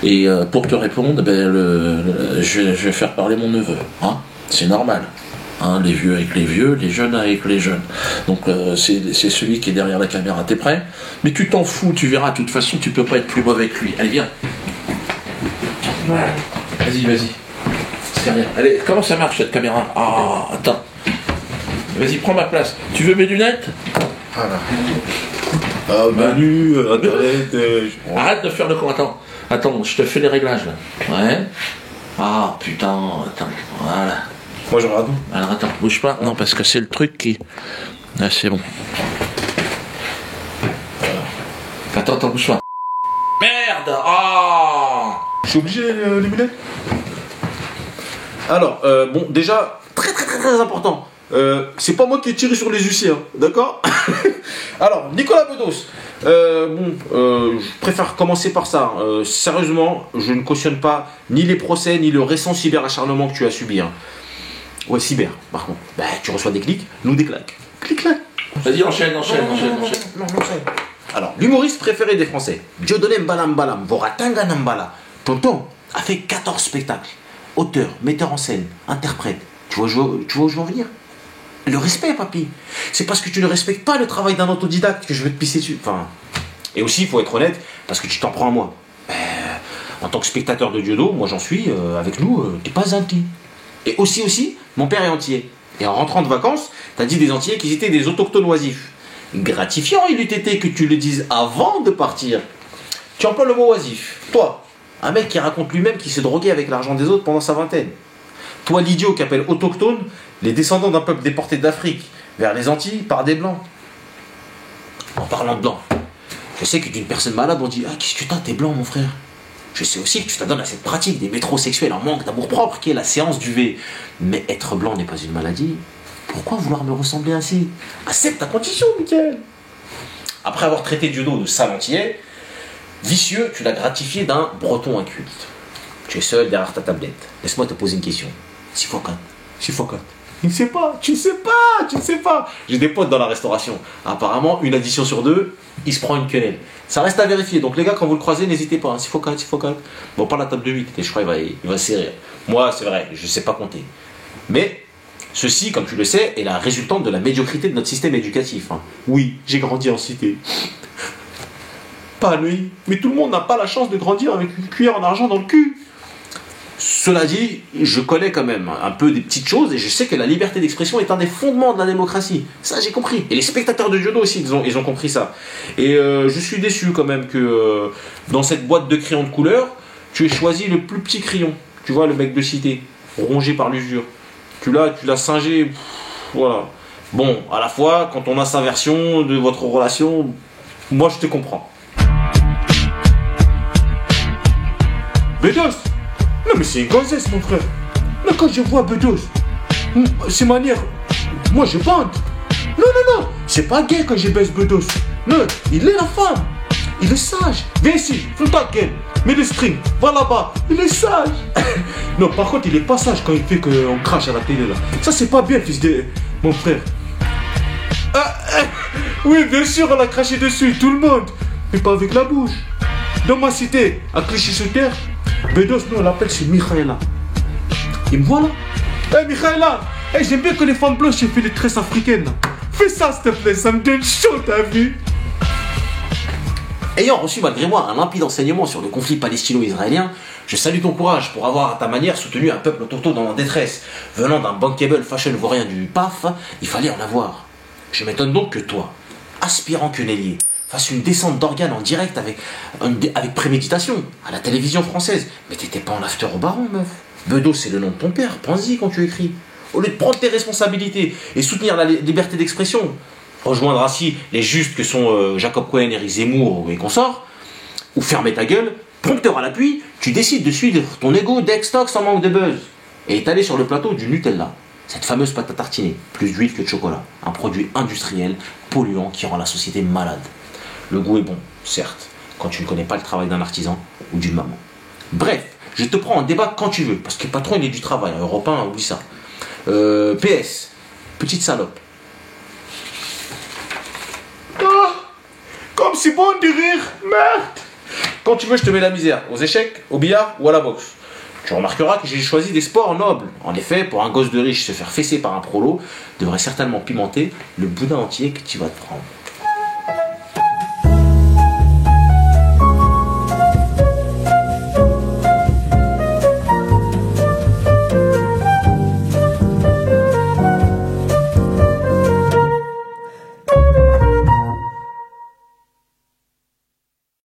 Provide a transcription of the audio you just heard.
Et pour te répondre, je vais faire parler mon neveu. Hein, c'est normal. Hein, les vieux avec les vieux, les jeunes avec les jeunes. Donc c'est celui qui est derrière la caméra. T'es prêt? Mais tu t'en fous, tu verras. De toute façon, tu peux pas être plus mauvais que lui. Allez, viens. Vas-y. C'est rien. Allez, comment ça marche cette caméra? Ah, attends. Vas-y, prends ma place. Tu veux mes lunettes? Voilà. Ah, menu, internet. Arrête de faire le con. Attends, je te fais les réglages là. Ouais. Ah putain, attends. Voilà. Moi je regarde. Alors attends, bouge pas. Non, parce que c'est le truc qui. Ah, c'est bon. Attends, bouge pas. Merde! Ah! Je suis obligé les lunettes. Alors, bon, déjà, très important. C'est pas moi qui ai tiré sur les huissiers, hein, d'accord? Alors, Nicolas Bedos. Je préfère commencer par ça. Sérieusement, je ne cautionne pas ni les procès, ni le récent cyberacharnement que tu as subi. Hein. Ouais, cyber, par contre. Bah, tu reçois des clics, nous des claques. Clic-clac. Vas-y, enchaîne. Non. Alors, l'humoriste préféré des Français, Dieudonné Mbalam, Voratanga Nambala, tonton, a fait 14 spectacles. Auteur, metteur en scène, interprète. Tu vois où je veux en venir? Le respect, papy. C'est parce que tu ne respectes pas le travail d'un autodidacte que je veux te pisser dessus. Enfin, et aussi, il faut être honnête, parce que tu t'en prends à moi. En tant que spectateur de Diodo, moi j'en suis, avec nous, t'es pas anti. Et aussi, mon père est entier. Et en rentrant de vacances, t'as dit des Antillais qu'ils étaient des autochtones oisifs. Gratifiant, il eût été que tu le dises avant de partir. Tu emploies le mot oisif. Toi, un mec qui raconte lui-même qu'il s'est drogué avec l'argent des autres pendant sa vingtaine. Toi, l'idiot qui appelle autochtone les descendants d'un peuple déporté d'Afrique vers les Antilles par des blancs. En parlant de blancs, je sais que d'une personne malade, on dit « Ah, qu'est-ce que t'es blanc, mon frère ?» Je sais aussi que tu t'adonnes à cette pratique des métrosexuels en manque d'amour-propre qui est la séance du V. Mais être blanc n'est pas une maladie. Pourquoi vouloir me ressembler ainsi? Accepte ta condition, Mickaël. Après avoir traité Diodo de sale entier, vicieux, tu l'as gratifié d'un breton inculte. Tu es seul derrière ta tablette. Laisse-moi te poser une question. Sifocat. Tu ne sais pas. J'ai des potes dans la restauration. Apparemment, une addition sur deux, il se prend une quenelle. Ça reste à vérifier. Donc les gars, quand vous le croisez, n'hésitez pas. Sifocat. Bon, pas la table de 8. Et je crois qu'il va se serrer. Moi, c'est vrai, je ne sais pas compter. Mais ceci, comme tu le sais, est la résultante de la médiocrité de notre système éducatif. Oui, j'ai grandi en cité. Pas lui. Mais tout le monde n'a pas la chance de grandir avec une cuillère en argent dans le cul. Cela dit, je connais quand même un peu des petites choses et je sais que la liberté d'expression est un des fondements de la démocratie. Ça, j'ai compris. Et les spectateurs de Diodo aussi, ils ont compris ça. Et je suis déçu quand même que dans cette boîte de crayons de couleur, tu aies choisi le plus petit crayon. Tu vois, le mec de cité, rongé par l'usure. Tu l'as singé. Voilà. Bon, à la fois, quand on a sa version de votre relation, moi je te comprends. Bedos! Non mais c'est une gonzesse mon frère. Mais quand je vois Bedos, ses manières, moi je bande. Non, c'est pas gay quand je baisse Bedos. Non, il est la femme. Il est sage. Viens ici, fais ta gueule. Mets le string, va là-bas. Il est sage. Non, par contre, il est pas sage quand il fait qu'on crache à la télé là. Ça c'est pas bien, fils de... Mon frère. Oui, bien sûr, on a craché dessus, tout le monde. Mais pas avec la bouche. Dans ma cité, à Clichy-sur-Terre, Bedos, nous on l'appelle c'est Michaela. Et me voilà. Michaela, j'aime bien que les femmes blanches aient fait des tresses africaines. Fais ça s'il te plaît, ça me donne chaud, t'as vu? Ayant reçu malgré moi un limpide enseignement sur le conflit palestino-israélien, je salue ton courage pour avoir à ta manière soutenu un peuple autochtone en détresse. Venant d'un bankable fashion vaurien du PAF, il fallait en avoir. Je m'étonne donc que toi, aspirant quenellier, fasse une descente d'organes en direct avec préméditation à la télévision française. Mais t'étais pas en after au baron, meuf. Bedos, c'est le nom de ton père, pense-y quand tu écris. Au lieu de prendre tes responsabilités et soutenir la liberté d'expression, rejoindre ainsi les justes que sont Jacob Cohen, Éric Zemmour et consorts, ou fermer ta gueule, prompteur à l'appui, tu décides de suivre ton ego d'ex-tox sans manque de buzz et étaler sur le plateau du Nutella. Cette fameuse pâte à tartiner, plus d'huile que de chocolat, un produit industriel, polluant qui rend la société malade. Le goût est bon, certes, quand tu ne connais pas le travail d'un artisan ou d'une maman. Bref, je te prends en débat quand tu veux, parce que le patron il est du travail, Europe 1, oublie ça. PS, petite salope. Oh, comme c'est bon de rire, merde. Quand tu veux, je te mets la misère. Aux échecs, au billard ou à la boxe. Tu remarqueras que j'ai choisi des sports nobles. En effet, pour un gosse de riche, se faire fesser par un prolo devrait certainement pimenter le boudin entier que tu vas te prendre.